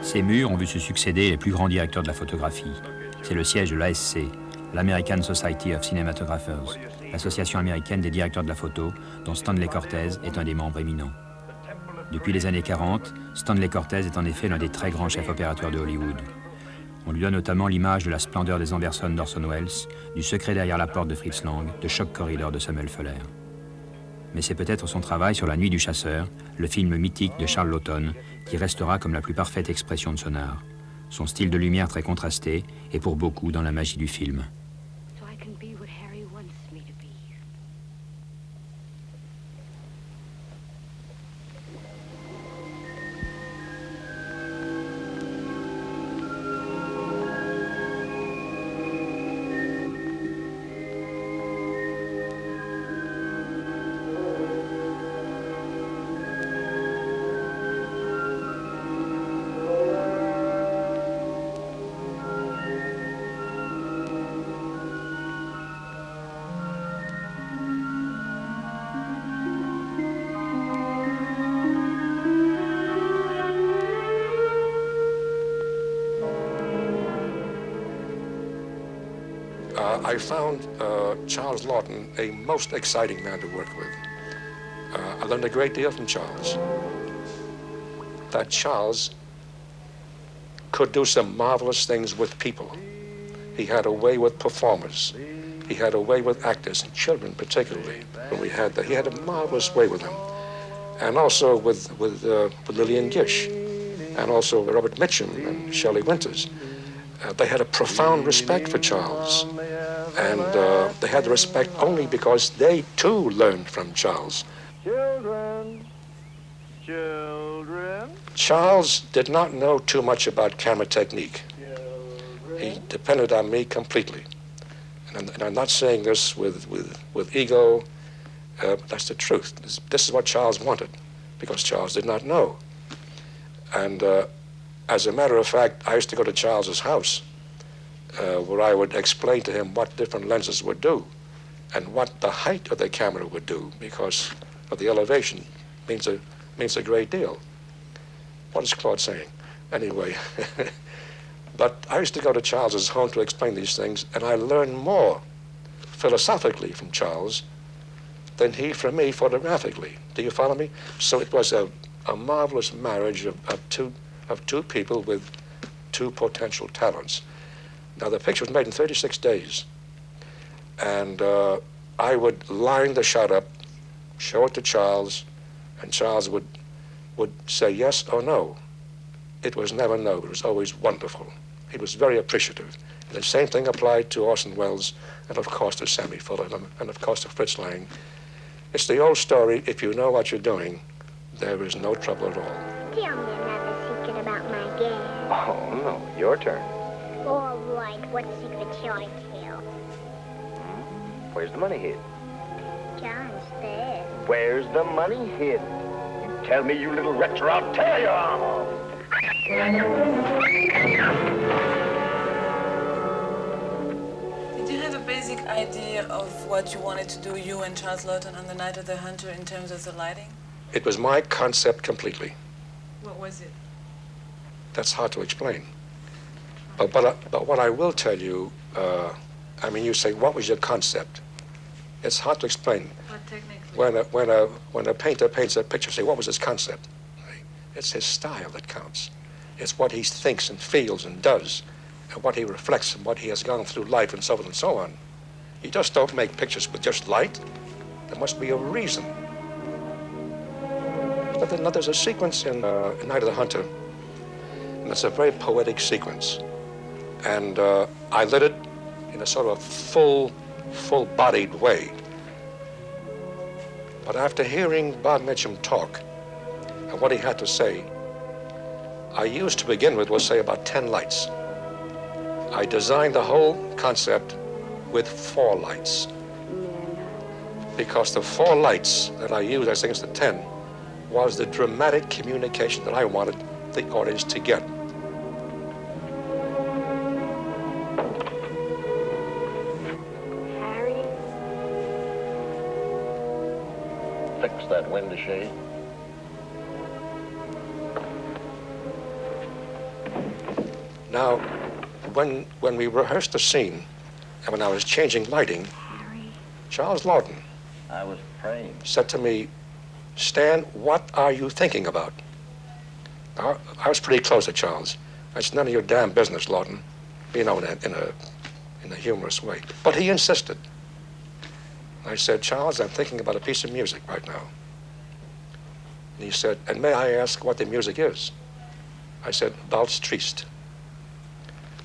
Ces murs ont vu se succéder les plus grands directeurs de la photographie. C'est le siège de l'ASC, l'American Society of Cinematographers, l'association américaine des directeurs de la photo, dont Stanley Cortez est un des membres éminents. Depuis les années 40, Stanley Cortez est en effet l'un des très grands chefs opérateurs de Hollywood. On lui donne notamment l'image de la splendeur des Anderson d'Orson Welles, du secret derrière la porte de Fritz Lang, de Shock Corridor de Samuel Fuller. Mais c'est peut-être son travail sur La Nuit du chasseur, le film mythique de Charles Laughton, qui restera comme la plus parfaite expression de son art. Son style de lumière très contrasté est pour beaucoup dans la magie du film. I found Charles Laughton a most exciting man to work with. I learned a great deal from Charles. That Charles could do some marvelous things with people. He had a way with performers. He had a way with actors, and children particularly. When we had that, he had a marvelous way with them. And also with Lillian Gish, and also Robert Mitchum and Shelley Winters. They had a profound respect for Charles. And they had the respect only because they, too, learned from Charles. Children. Charles did not know too much about camera technique. He depended on me completely. And I'm not saying this with ego. That's the truth. This is what Charles wanted, because Charles did not know. And as a matter of fact, I used to go to Charles's house, where I would explain to him what different lenses would do and what the height of the camera would do, because of the elevation means a great deal. What is Claude saying? Anyway, but I used to go to Charles's home to explain these things, and I learned more philosophically from Charles than he from me photographically. Do you follow me? So it was a marvelous marriage of two people with two potential talents. Now, the picture was made in 36 days. And I would line the shot up, show it to Charles, and Charles would say yes or no. It was never no, it was always wonderful. He was very appreciative. And the same thing applied to Orson Welles, and of course to Sammy Fuller, and of course to Fritz Lang. It's the old story, if you know what you're doing, there is no trouble at all. Tell me another secret about my dad. Oh, no, your turn. All right, what secret shall I tell? Where's the money hid? John's there. Where's the money hid? You tell me, you little wretch, or I'll tear your arm off. Did you have a basic idea of what you wanted to do, you and Charles Laughton, on The Night of the Hunter in terms of the lighting? It was my concept completely. What was it? That's hard to explain. But what I will tell you, I mean, you say, what was your concept? It's hard to explain. What technically? When a painter paints a picture, say, what was his concept? It's his style that counts. It's what he thinks and feels and does, and what he reflects and what he has gone through life and so on and so on. You just don't make pictures with just light. There must be a reason. But then there's a sequence in Night of the Hunter, and it's a very poetic sequence. And I lit it in a sort of full-bodied way. But after hearing Bob Mitchum talk and what he had to say, I used to begin with, we'll say, about 10 lights. I designed the whole concept with 4 lights. Because the 4 lights that I used, I think it's the 10, was the dramatic communication that I wanted the audience to get. Harry? Fix that window shade. Now, when we rehearsed the scene, and when I was changing lighting, Charles Laughton I was praying. said to me, "Stan, what are you thinking about?" Now, I was pretty close to Charles. It's none of your damn business, Laughton, you know, in a humorous way. But he insisted. I said, "Charles, I'm thinking about a piece of music right now." And he said, "And may I ask what the music is?" I said, "Waltz Triste."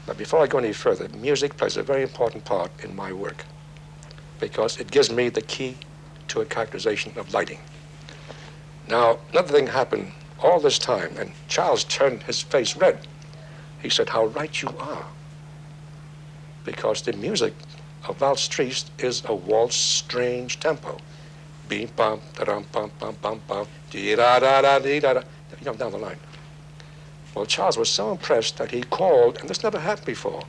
Now, before I go any further, music plays a very important part in my work because it gives me the key to a characterization of lighting. Now, another thing happened all this time, and Charles turned his face red. He said, "How right you are." Because the music of Waltz Triste is a waltz strange tempo. Beam, bum, da-dum, bum, bum, bum, bum, dee-da-da-da-dee-da-da, you know, down the line. Well, Charles was so impressed that he called, and this never happened before,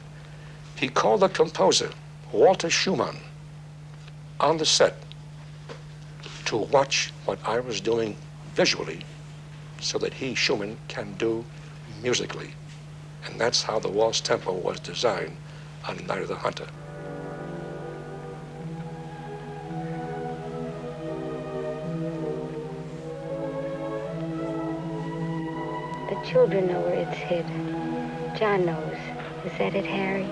he called the composer, Walter Schumann, on the set to watch what I was doing visually so that he, Schumann, can do musically. And that's how the waltz tempo was designed on Night of the Hunter. The children know where it's hid. John knows. Is that it, Harry?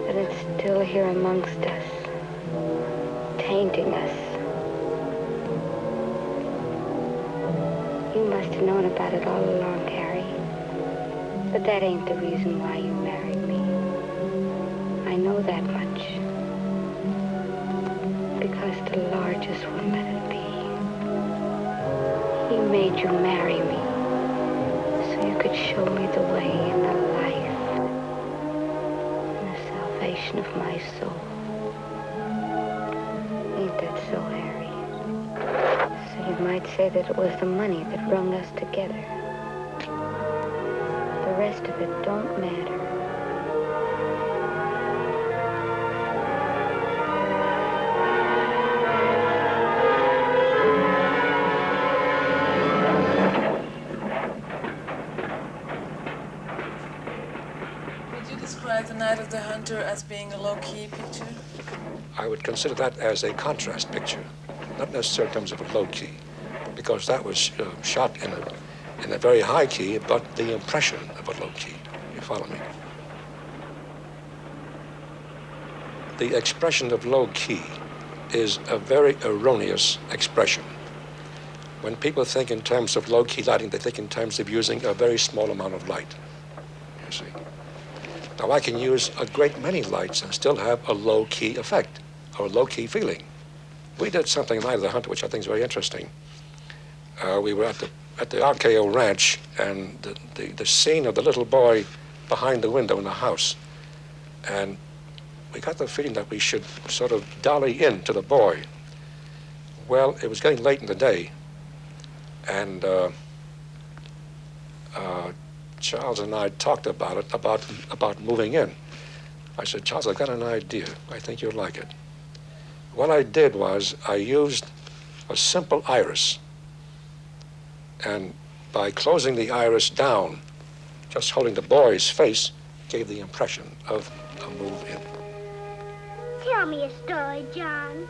But it's still here amongst us, tainting us. You must have known about it all along, Harry. But that ain't the reason why you married me. I know that much. Because the largest will let it be. He made you marry me so you could show me the way and the life and the salvation of my soul. Ain't that so, Harry? So you might say that it was the money that wrung us together. The rest of it don't matter. Would you describe The Night of the Hunter as being a low-key picture? I would consider that as a contrast picture, not necessarily in terms of a low key, because that was shot in a very high key, but the impression of a low key. You follow me? The expression of low key is a very erroneous expression. When people think in terms of low key lighting, they think in terms of using a very small amount of light. You see? Now, I can use a great many lights and still have a low-key effect or a low-key feeling. We did something in Night of the Hunter, which I think is very interesting. We were at the RKO Ranch, and the scene of the little boy behind the window in the house. And we got the feeling that we should sort of dolly in to the boy. Well, it was getting late in the day, and Charles and I talked about it, about moving in. I said, "Charles, I've got an idea. I think you'll like it." What I did was I used a simple iris, and by closing the iris down, just holding the boy's face, gave the impression of a move in. Tell me a story, John.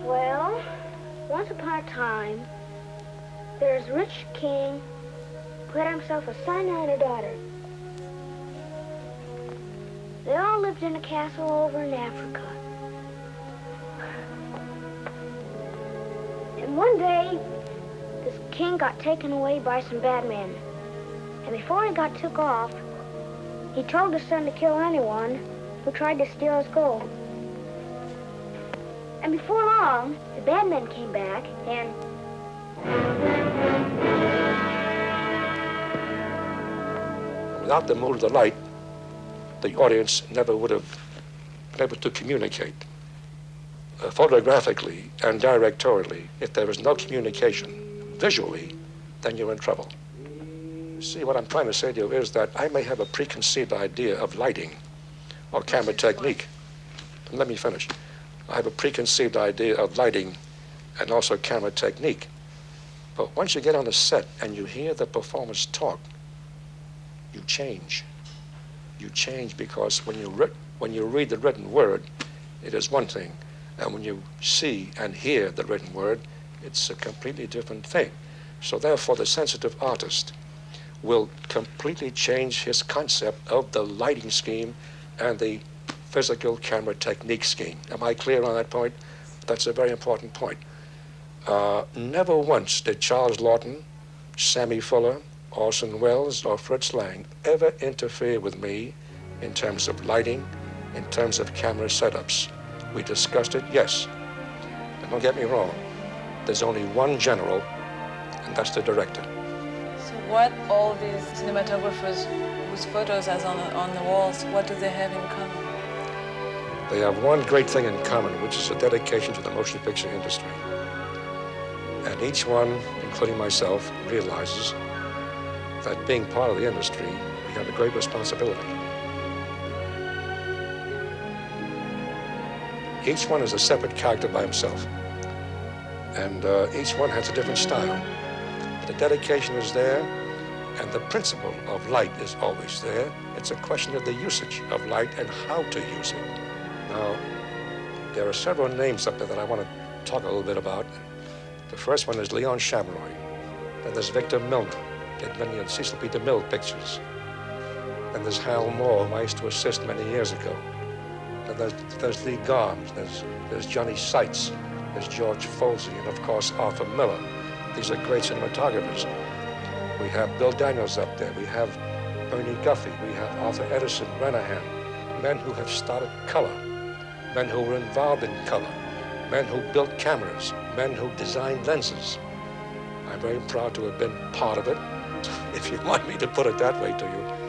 Well, once upon a time, there was a rich king who had himself a son and a daughter. They all lived in a castle over in Africa. And one day, this king got taken away by some bad men. And before he got took off, he told his son to kill anyone who tried to steal his gold. And before long, the bad men came back and... Without the move of the light, the audience never would have been able to communicate. Photographically and directorially, if there is no communication visually, then you're in trouble. You see, what I'm trying to say to you is that I may have a preconceived idea of lighting or camera technique. And let me finish. I have a preconceived idea of lighting and also camera technique. But once you get on the set and you hear the performers talk, you change. You change because when you read the written word, it is one thing. And when you see and hear the written word, it's a completely different thing. So therefore, the sensitive artist will completely change his concept of the lighting scheme and the physical camera technique scheme. Am I clear on that point? That's a very important point. Never once did Charles Laughton, Sammy Fuller, Orson Welles, or Fritz Lang ever interfere with me in terms of lighting, in terms of camera setups. We discussed it, yes. And don't get me wrong, there's only one general, and that's the director. So what all these cinematographers whose photos are on the walls, what do they have in common? They have one great thing in common, which is a dedication to the motion picture industry. And each one, including myself, realizes that being part of the industry, we have a great responsibility. Each one is a separate character by himself. And each one has a different style. The dedication is there, and the principle of light is always there. It's a question of the usage of light and how to use it. Now, there are several names up there that I want to talk a little bit about. The first one is Leon Shamroy. Then there's Victor Milner, did many of Cecil B. DeMille pictures. Then there's Hal Moore, whom I used to assist many years ago. Then there's Lee Garms, there's Johnny Seitz, there's George Folsey, and of course Arthur Miller. These are great cinematographers. We have Bill Daniels up there. We have Bernie Guffey. We have Arthur Edison, Renahan, men who have started color, men who were involved in color, men who built cameras, men who designed lenses. I'm very proud to have been part of it, if you want me to put it that way to you.